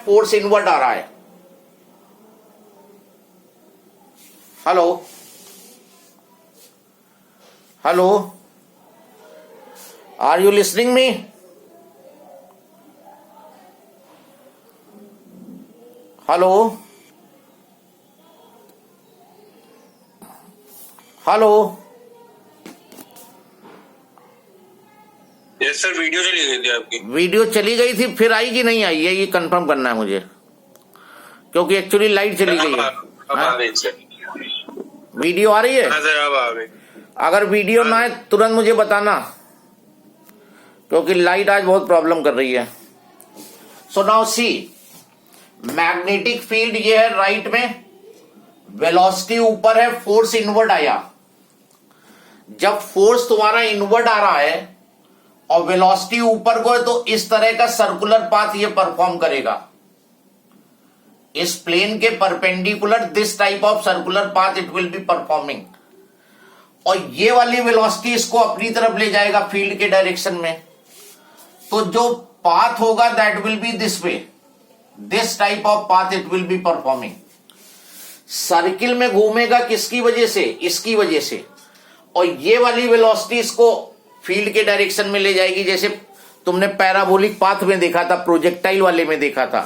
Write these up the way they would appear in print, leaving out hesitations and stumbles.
Force inward आ रहा है। Hello hello, are you listening me? Hello hello. Yes sir, video चली गई थी आपकी। वीडियो चली गई थी, फिर आई कि नहीं आई है ये कंफर्म करना है मुझे, क्योंकि एक्चुअली लाइट चली गई है। अब आ गई सर। वीडियो आ रही है? हाँ सर, अब आ गई। अगर वीडियो ना आए तुरंत मुझे बताना, क्योंकि लाइट आज बहुत प्रॉब्लम कर रही है। So now see, magnetic field ये है राइट में, वेलोसिटी ऊपर है, फोर्स इनवर्ड आया। जब फोर्स तुम्हारा इनवर्ड आ रहा है और वेलोसिटी ऊपर को है तो इस तरह का सर्कुलर पाथ ये परफॉर्म करेगा। इस प्लेन के perpendicular this type of circular path it will be performing, और ये वाली वेलोसिटी इसको अपनी तरफ ले जाएगा फील्ड के डायरेक्शन में। तो जो पाथ होगा that will be this way, this type of path it will be performing. Circle में घूमेगा किसकी वजह से? इसकी वजह से। और ये वाली वेलोसिटी इसको फील्ड के डायरेक्शन में ले जाएगी। जैसे तुमने पैराबोलिक पाथ में देखा था, प्रोजेक्टाइल वाले में देखा था,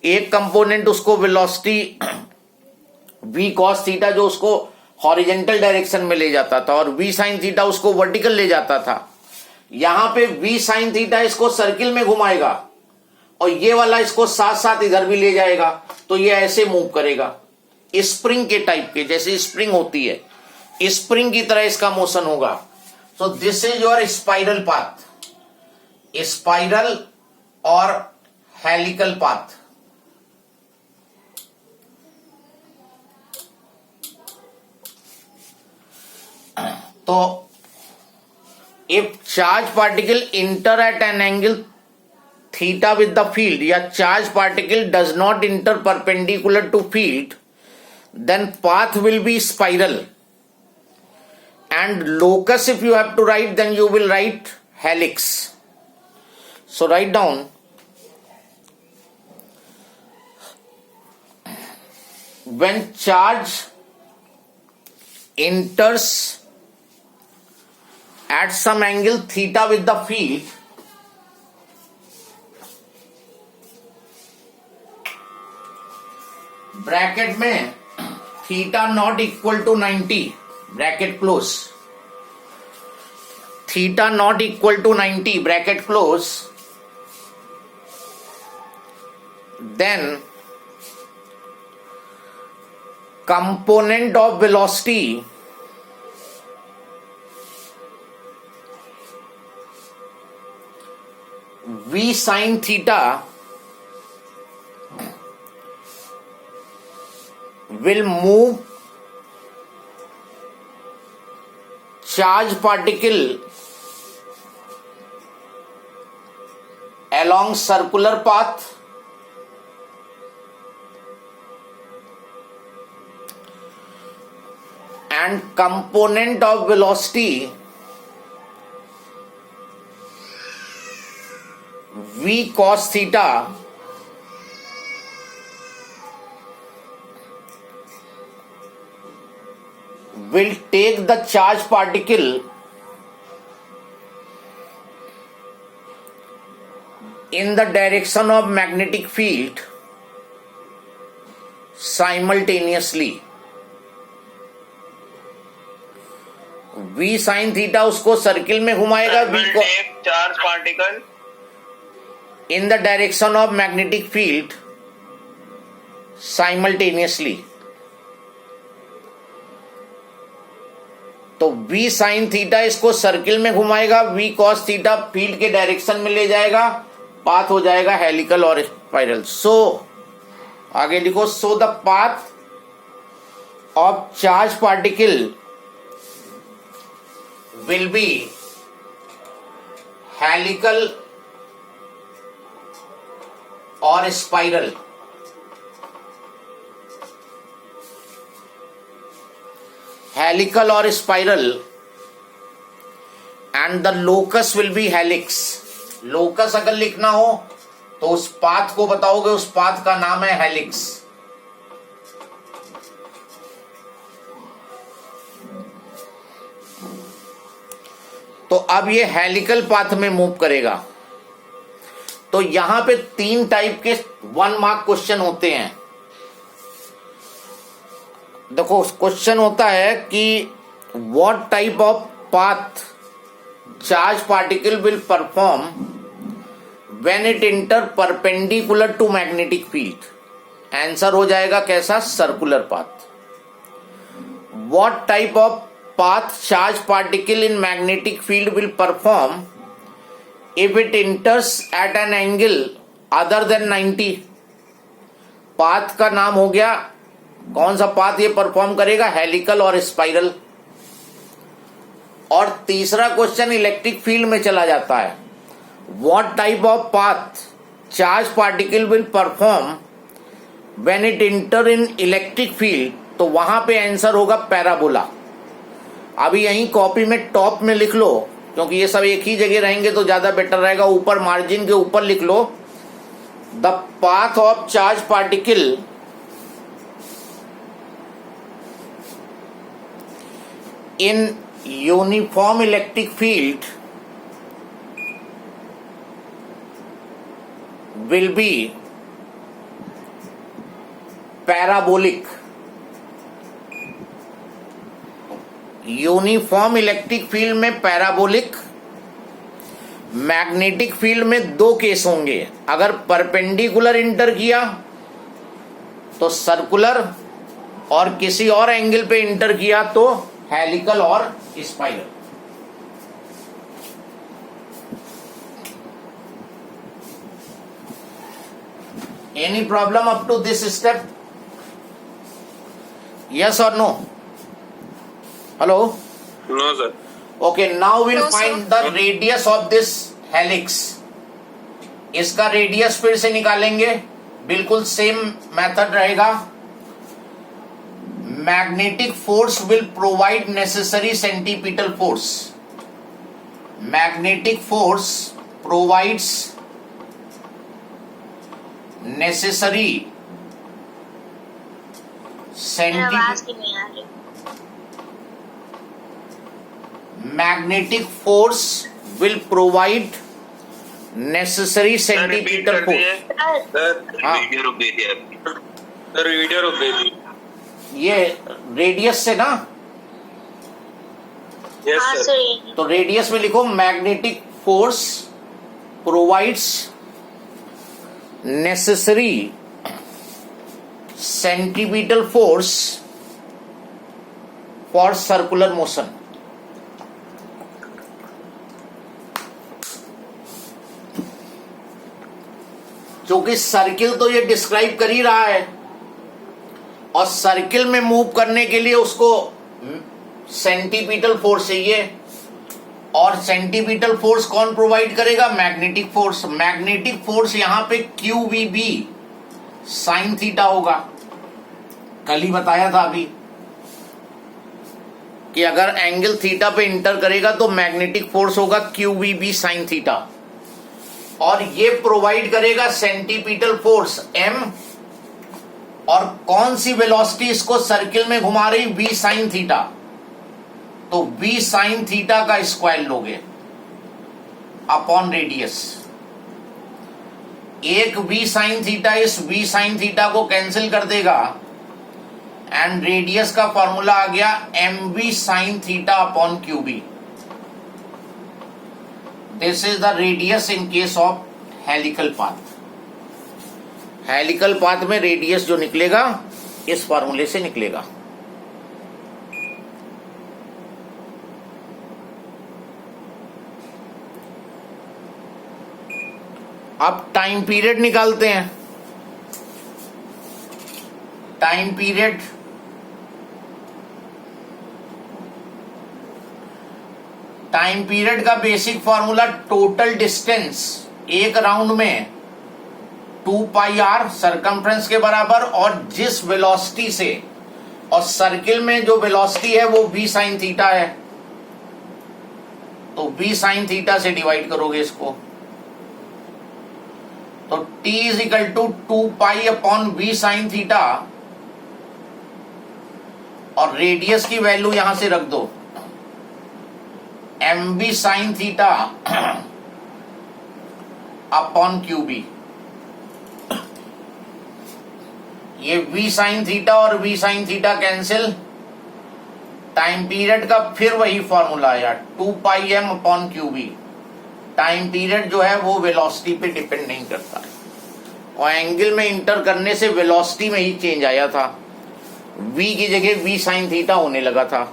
एक कंपोनेंट उसको वेलोसिटी v cos थीटा जो उसको हॉरिजेंटल डायरेक्शन में ले जाता था और v sin थीटा उसको वर्टिकल ले जाता था। यहां पे v sin थीटा इसको सर्किल में घुमाएगा और ये वाला इसको साथ साथ इधर भी ले जाएगा, तो ये ऐसे मूव करेगा, स्प्रिंग के टाइप के, जैसे स्प्रिंग होती है स्प्रिंग की तरह इसका मोशन होगा। So this is your spiral path, spiral और हेलिकल पाथ। तो if charge particle enter at an angle theta with the field, या charge particle does not enter perpendicular to field, then path will be spiral, and locus if you have to write, then you will write helix. So write down when charge enters at some angle theta with the field, bracket में theta not equal to 90, bracket close, theta not equal to 90, bracket close, then component of velocity v sin theta will move charge particle along circular path and component of velocity v cos theta will take the charge particle in the direction of magnetic field simultaneously. v sin theta उसको circle में घुमाएगा, v को charge particle in the direction of magnetic field simultaneously. तो v sin theta इसको circle में घुमाएगा, v cos theta field के direction में ले जाएगा, पाथ हो जाएगा हेलिकल और स्पाइरल। सो आगे लिखो, so the path of charge particle will be helical और स्पाइरल। हेलिकल और spiral, and the locus will be helix. Locus अगर लिखना हो तो उस पाथ को बताओगे, उस पाथ का नाम है हेलिक्स। तो अब ये हेलिकल पाथ में मूव करेगा। तो यहां पे 3 टाइप के 1 मार्क क्वेश्चन होते हैं। देखो क्वेश्चन होता है कि what type of path charge particle will perform when it enter perpendicular to magnetic field. Answer हो जाएगा कैसा, circular path. What type of path charge particle in magnetic field will perform if it enters at an angle other than 90। Path का नाम हो गया, कौन सा path ये परफॉर्म करेगा, हेलिकल और स्पाइरल। और तीसरा क्वेश्चन इलेक्ट्रिक फील्ड में चला जाता है। What type of path charge particle will perform when it inter in electric field, तो वहां पे आंसर होगा पैराबोला। अभी यहीं कॉपी में टॉप में लिख लो, क्योंकि ये सब एक ही जगह रहेंगे तो ज्यादा बेटर रहेगा। ऊपर मार्जिन के ऊपर लिख लो, the path of charge particle in uniform electric field will be parabolic. Uniform electric field में पैराबोलिक। मैग्नेटिक फील्ड में 2 केस होंगे, अगर परपेंडिकुलर इंटर किया तो सर्कुलर, और किसी और एंगल पे इंटर किया तो हेलिकल और spiral. Any problem up to this step? Yes और no? Hello? No, sir. Okay, now we'll No, find sir. the radius of this helix. इसका रेडियस फिर से निकालेंगे, बिल्कुल सेम मेथड रहेगा। Magnetic force will provide necessary centripetal force. Magnetic force provides necessary magnetic force will provide necessary centripetal force. हाँ। Video रुक गई थी आपकी। सर वीडियो रुक गई थी। ये रेडियस से ना, यस सर। तो रेडियस में लिखो magnetic force provides necessary centripetal force for circular motion. क्योंकि सर्किल तो ये डिस्क्राइब कर ही रहा है, और सर्किल में मूव करने के लिए उसको सेंटीपीटल फोर्स चाहिए, और सेंटीपीटल फोर्स कौन प्रोवाइड करेगा, मैग्नेटिक फोर्स। मैग्नेटिक फोर्स यहां पे QVB साइन थीटा होगा। कल ही बताया था अभी कि अगर एंगल थीटा पे इंटर करेगा तो मैग्नेटिक फोर्स होगा QVB साइन थीटा, और ये प्रोवाइड करेगा सेंटीपीटल फोर्स M, और कौन सी वेलोसिटी इसको सर्किल में घुमा रही, V साइन थीटा। तो V साइन थीटा का स्क्वायर लोगे अपॉन रेडियस। एक V साइन थीटा इस V साइन थीटा को कैंसिल कर देगा, एंड रेडियस का फॉर्मूला आ गया MV sine theta upon QB। This is the radius in case of helical path. Helical path में रेडियस जो निकलेगा इस फॉर्मूले से निकलेगा। अब टाइम पीरियड निकालते हैं। टाइम पीरियड का बेसिक फॉर्मूला टोटल डिस्टेंस एक राउंड में 2πr सरकमफ्रेंस के बराबर, और जिस वेलोसिटी से, और सर्किल में जो वेलोसिटी है वो V साइन थीटा है, तो V साइन थीटा से डिवाइड करोगे इसको। तो t is equal to 2 upon v sine theta, और रेडियस की वैल्यू यहां से रख दो mv sine theta upon qb। ये v साइन थीटा और v sine theta cancel, time period का फिर वही फॉर्मूला आया 2πm upon qb। Time period जो है वो वेलोसिटी पे डिपेंड नहीं करता है, और एंगल में इंटर करने से वेलोसिटी में ही चेंज आया था, v की जगह v साइन थीटा होने लगा था।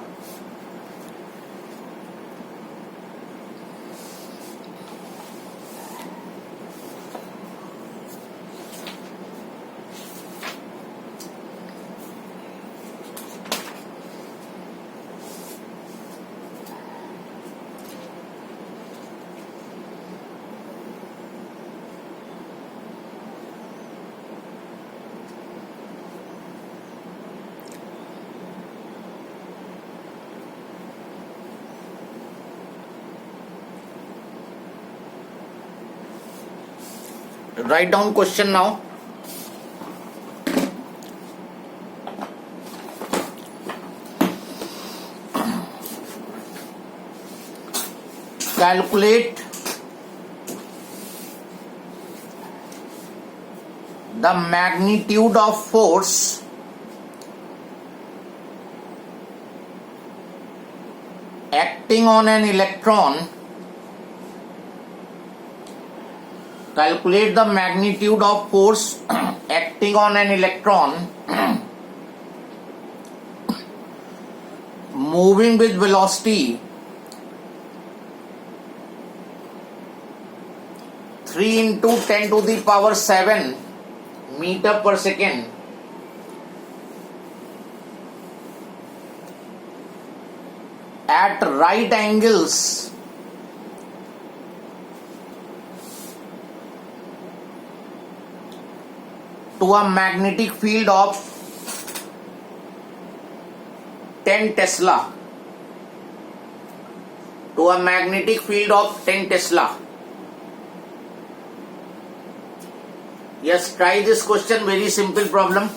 Write down question now. Calculate the magnitude of force acting on an electron. Calculate the magnitude of force acting on an electron moving with velocity 3 into 10 to the power 7 meter per second at right angles to a magnetic field of 10 Tesla. To a magnetic field of 10 Tesla. Yes, try this question, very simple problem.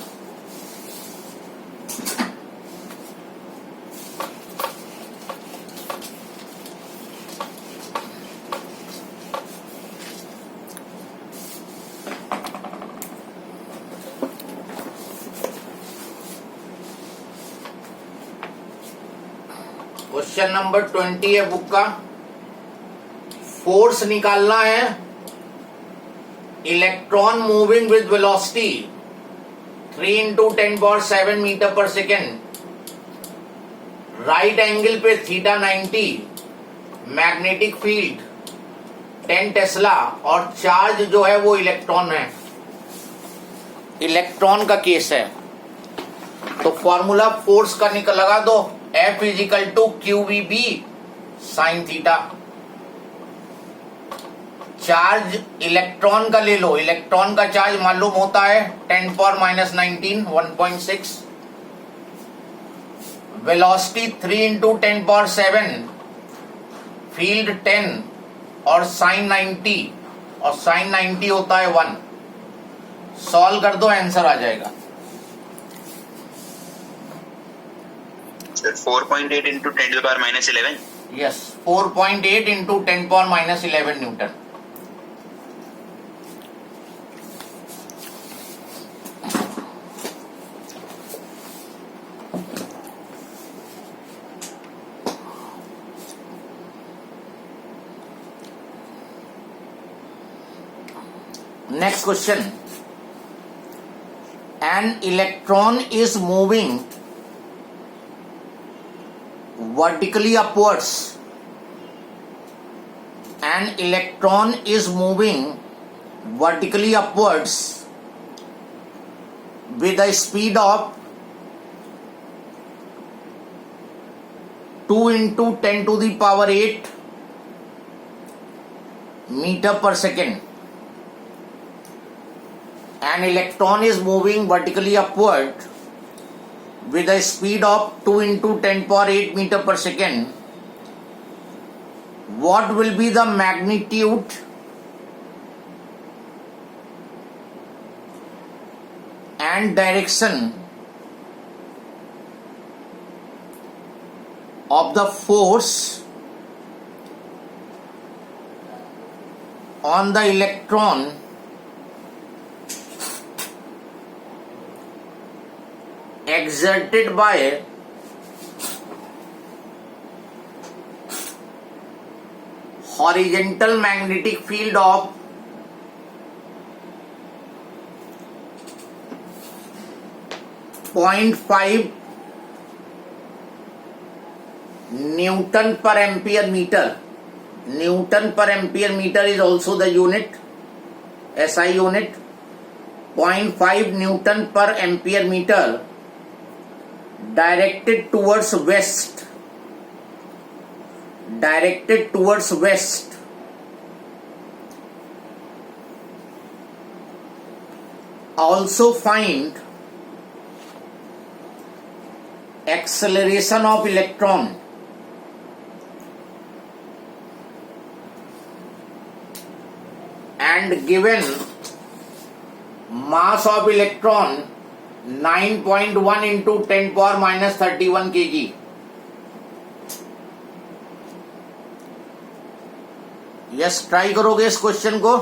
Question number 20 है book का। Force निकालना है electron moving with velocity 3 into 10 power 7 metre पर second, right angle पे theta 90, magnetic field 10 tesla, और charge जो है वो इलेक्ट्रॉन है। इलेक्ट्रॉन का केस है तो फॉर्मूला फोर्स का निकल लगा दो, F is equal to QVB sine theta. Charge electron का ले लो, इलेक्ट्रॉन का चार्ज मालूम होता है 10 power minus 19 1.6, velocity 3 into 10 power 7, field 10 और साइन 90, और साइन 90 होता है 1। सॉल्व कर दो, आंसर आ जाएगा। 4.8 into 10 to the power minus 11. Yes, 4.8 into 10 power minus 11 Newton. Next question. An electron is moving vertically upwards. An electron is moving vertically upwards with a speed of 2 into 10 to the power 8 meter per second. An electron is moving vertically upward with a speed of 2 into 10 power 8 meter per second. What will be the magnitude and direction of the force on the electron exerted by horizontal magnetic field of .5 Newton per ampere meter. Newton per ampere meter is also the unit, SI unit. 0.5 Newton per ampere meter directed towards west. Directed towards west. Also find acceleration of electron and given mass of electron 9.1 into 10 power minus 31 kg. Yes, try करोगे इस question को?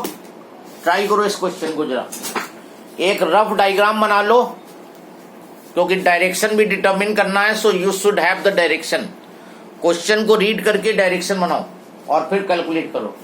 Try करो इस question को जरा, एक rough diagram बना लो, क्योंकि डायरेक्शन भी डिटरमिन करना है. So you should have the direction. Question को रीड करके डायरेक्शन बनाओ और फिर कैलकुलेट करो.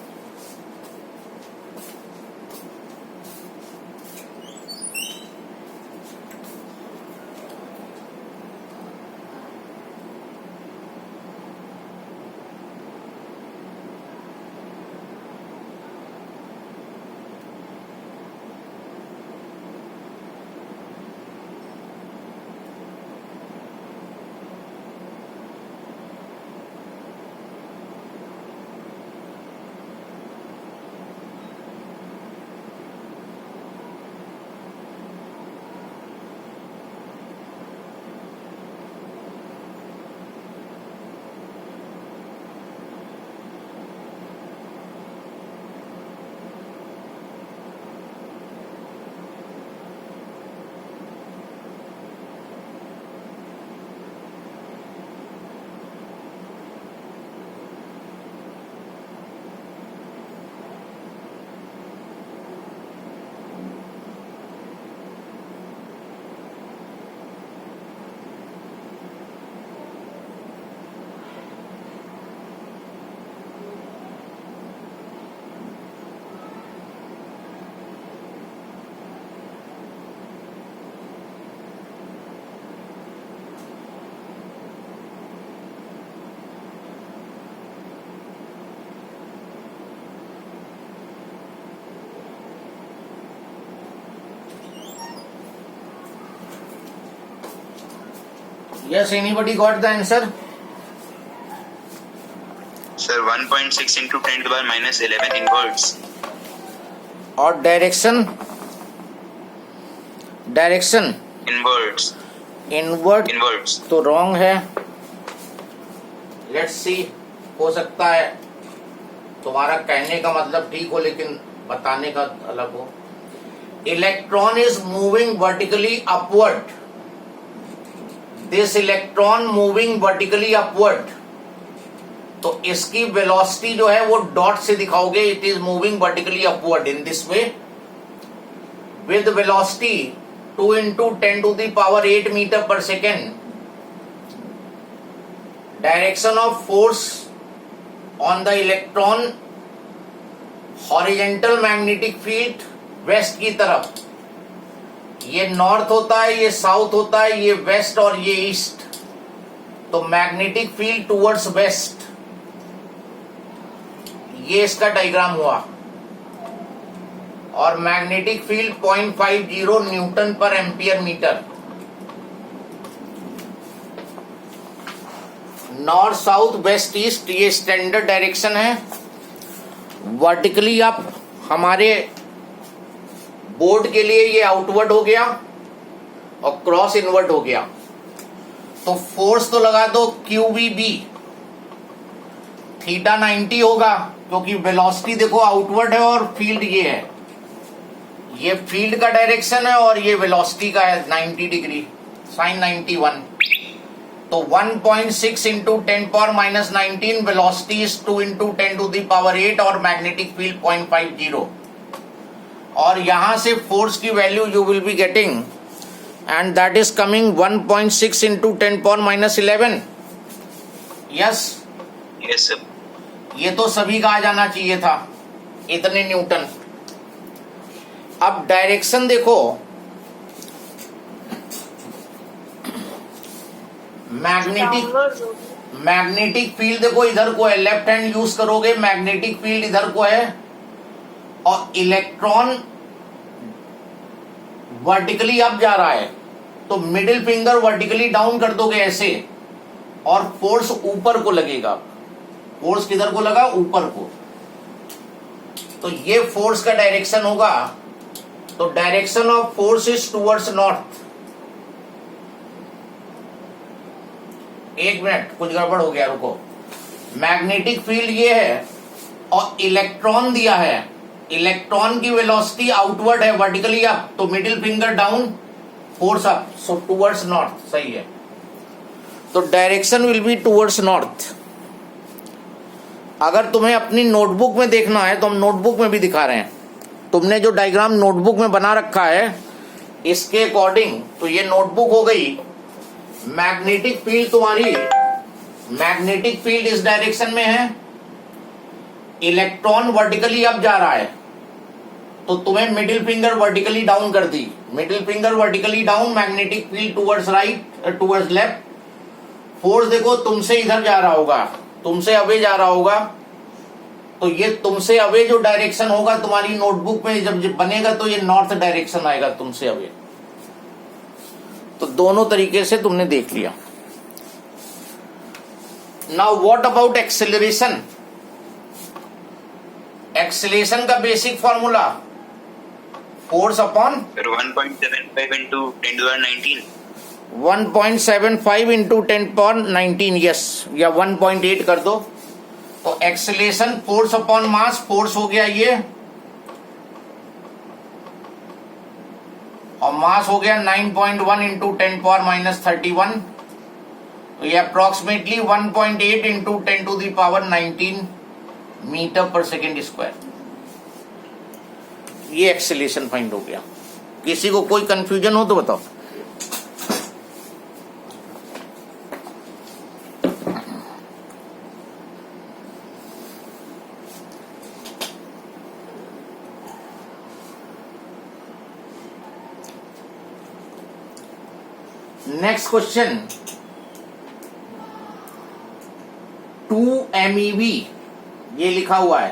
Yes, anybody got the answer? Sir, 1.6 into 10 to the power minus 11 inverts. और डायरेक्शन? Direction Inverts. इनवर्ट तो रॉन्ग है. लेट्स सी, हो सकता है तुम्हारा कहने का मतलब ठीक हो लेकिन बताने का अलग हो. Electron is moving vertically upward. This electron moving vertically upward, तो इसकी वेलोसिटी जो है वो डॉट से दिखाओगे. It is moving vertically upward in this way with velocity 2 into 10 to the power 8 meter per second. Direction of force on the electron, horizontal magnetic field west की तरफ. ये नॉर्थ होता है, ये साउथ होता है, ये वेस्ट और ये ईस्ट. तो मैग्नेटिक फील्ड टुवर्ड्स वेस्ट, ये इसका डायग्राम हुआ. और मैग्नेटिक फील्ड 0.50 न्यूटन पर ampere metre. North south west east ये स्टैंडर्ड डायरेक्शन है. वर्टिकली अप हमारे बोर्ड के लिए ये आउटवर्ड हो गया और क्रॉस इनवर्ट हो गया. तो फोर्स तो लगा दो QVB, थीटा 90 होगा क्योंकि वेलोसिटी देखो आउटवर्ड है और फील्ड ये है. ये फील्ड का डायरेक्शन है और ये वेलोसिटी का है 90 डिग्री sin 91। तो 1.6 into 10 power minus 19, velocity is 2 into 10 to the power 8 और मैग्नेटिक फील्ड 0.50। और यहां से फोर्स की value you will be getting and that is coming 1.6 into 10 power minus 11। Yes, Yes, sir. ये तो सभी का आ जाना चाहिए था, इतने न्यूटन। अब डायरेक्शन देखो, मैग्नेटिक फील्ड देखो इधर को है, लेफ्ट हैंड यूज करोगे, मैग्नेटिक फील्ड इधर को है और इलेक्ट्रॉन वर्टिकली अप जा रहा है, तो मिडिल फिंगर वर्टिकली डाउन कर दोगे ऐसे और फोर्स ऊपर को लगेगा। फोर्स किधर को लगा? ऊपर को। तो ये फोर्स का डायरेक्शन होगा, तो direction of force is towards north. एक मिनट, कुछ गड़बड़ हो गया, रुको। मैग्नेटिक फील्ड ये है और इलेक्ट्रॉन दिया है, इलेक्ट्रॉन की वेलोसिटी आउटवर्ड है, वर्टिकली अप, तो middle finger down, force up, so towards north. सही है, तो direction will be towards north. अगर तुम्हें अपनी नोटबुक में देखना है तो हम नोटबुक में भी दिखा रहे हैं। तुमने जो डायग्राम नोटबुक में बना रखा है इसके अकॉर्डिंग, तो ये नोटबुक हो गई। मैग्नेटिक फील्ड तुम्हारी, मैग्नेटिक फील्ड इस डायरेक्शन में है, इलेक्ट्रॉन वर्टिकली अप जा रहा है, तो तुम्हें मिडिल फिंगर वर्टिकली डाउन कर दी, middle finger vertically down, magnetic field towards right, towards left. Force देखो तुमसे इधर जा रहा होगा, तुमसे अवे जा रहा होगा, तो ये तुमसे अवे जो डायरेक्शन होगा तुम्हारी नोटबुक में जब बनेगा तो ये नॉर्थ डायरेक्शन आएगा तुमसे अवे। तो दोनों तरीके से तुमने देख लिया। Now what about acceleration? Acceleration का basic formula force upon 1.75 into 10 to the 19. 1.75 into 10 power 19, yes, या 1.8 कर दो। तो acceleration force upon mass, force हो गया ये, और मास हो गया 9.1 इंटू 10 पावर माइनस 31, तो ये approximately 1.8 into 10 to the power 19 metre पर सेकेंड स्क्वायर। ये एक्सेलरेशन फाइंड हो गया। किसी को कोई कंफ्यूजन हो तो बताओ। नेक्स्ट क्वेश्चन, 2 MeV ये लिखा हुआ है,